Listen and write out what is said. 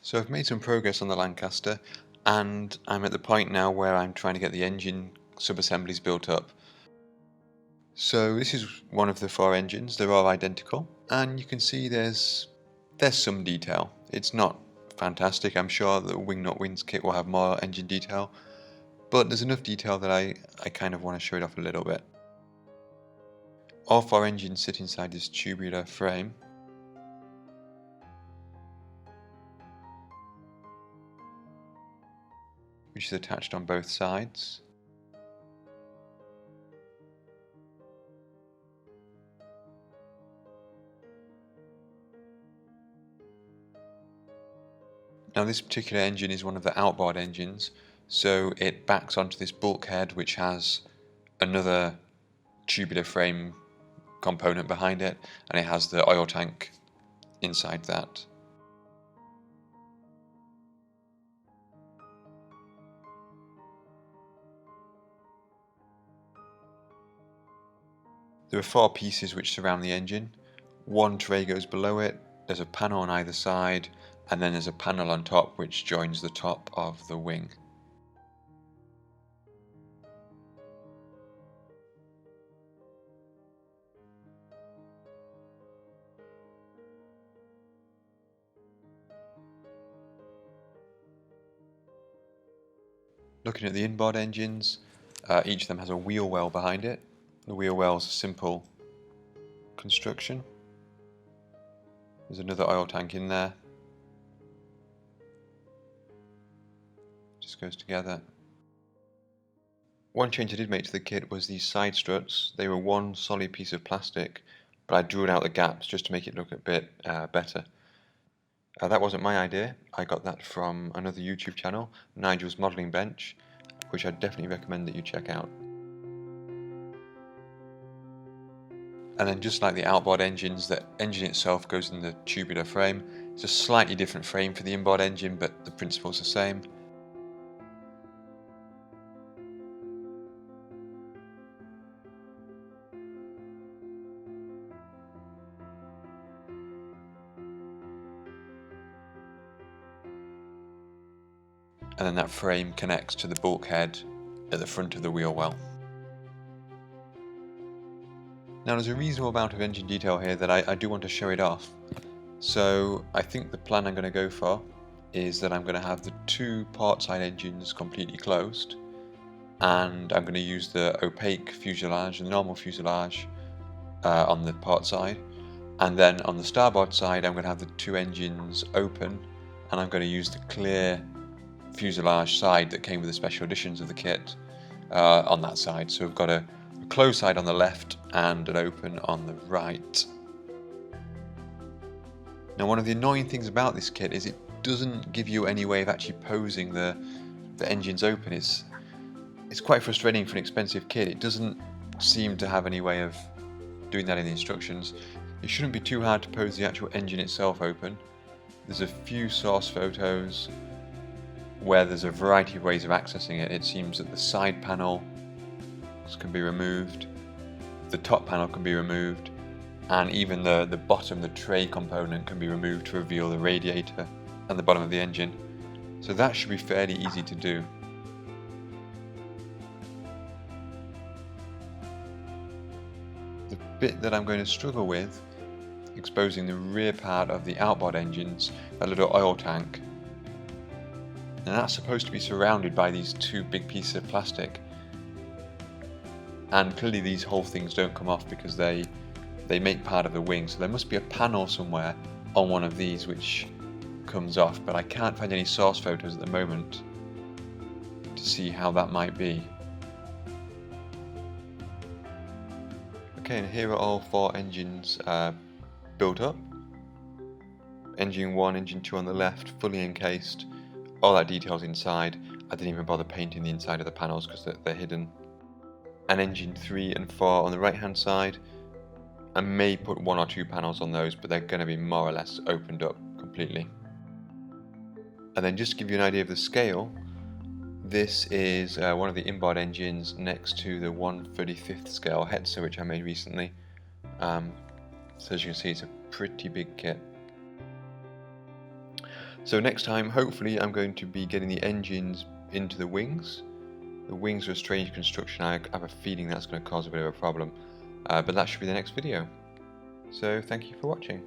So I've made some progress on the Lancaster, and I'm at the point now where I'm trying to get the engine sub-assemblies built up. So this is one of the four engines. They're all identical, and you can see there's some detail. It's not fantastic. I'm sure the Wingnut Wings kit will have more engine detail, but there's enough detail that I kind of want to show it off a little bit. All four engines sit inside this tubular frame, which is attached on both sides. Now this particular engine is one of the outboard engines, so it backs onto this bulkhead which has another tubular frame component behind it, and it has the oil tank inside that. There are four pieces which surround the engine. One tray goes below it, there's a panel on either side, and then there's a panel on top which joins the top of the wing. Looking at the inboard engines, each of them has a wheel well behind it. The wheel well is a simple construction. There's another oil tank in there. Just goes together. One change I did make to the kit was these side struts. They were one solid piece of plastic, but I drew out the gaps just to make it look a bit better. That wasn't my idea. I got that from another YouTube channel, Nigel's Modelling Bench, which I definitely recommend that you check out. And then just like the outboard engines, the engine itself goes in the tubular frame. It's a slightly different frame for the inboard engine, but the principle's the same. And then that frame connects to the bulkhead at the front of the wheel well. Now there's a reasonable amount of engine detail here that I do want to show it off. So I think the plan I'm going to go for is that I'm going to have the two port side engines completely closed, and I'm going to use the opaque fuselage, the normal fuselage, on the port side, and then on the starboard side I'm going to have the two engines open, and I'm going to use the clear fuselage side that came with the special editions of the kit on that side. So we've got a closed side on the left and an open on the right. Now one of the annoying things about this kit is it doesn't give you any way of actually posing the engines open. It's quite frustrating for an expensive kit. It doesn't seem to have any way of doing that in the instructions. It shouldn't be too hard to pose the actual engine itself open. There's a few source photos where there's a variety of ways of accessing it. It seems that the side panel can be removed, the top panel can be removed, and even the bottom, the tray component, can be removed to reveal the radiator and the bottom of the engine. So that should be fairly easy to do. The bit that I'm going to struggle with, exposing the rear part of the outboard engines, that little oil tank, and that's supposed to be surrounded by these two big pieces of plastic, and clearly these whole things don't come off because they make part of the wing, so there must be a panel somewhere on one of these which comes off, but I can't find any source photos at the moment to see how that might be. Okay, and here are all four engines built up. Engine 1, Engine 2 on the left, fully encased. All that detail's inside. I didn't even bother painting the inside of the panels because they're hidden. And Engine 3 and 4 on the right hand side. I may put one or two panels on those, but they're going to be more or less opened up completely. And then just to give you an idea of the scale, this is one of the inboard engines next to the 1/35th scale Hetzer which I made recently. So as you can see, it's a pretty big kit. So next time, hopefully, I'm going to be getting the engines into the wings. The wings are a strange construction. I have a feeling that's going to cause a bit of a problem. But that should be the next video. So thank you for watching.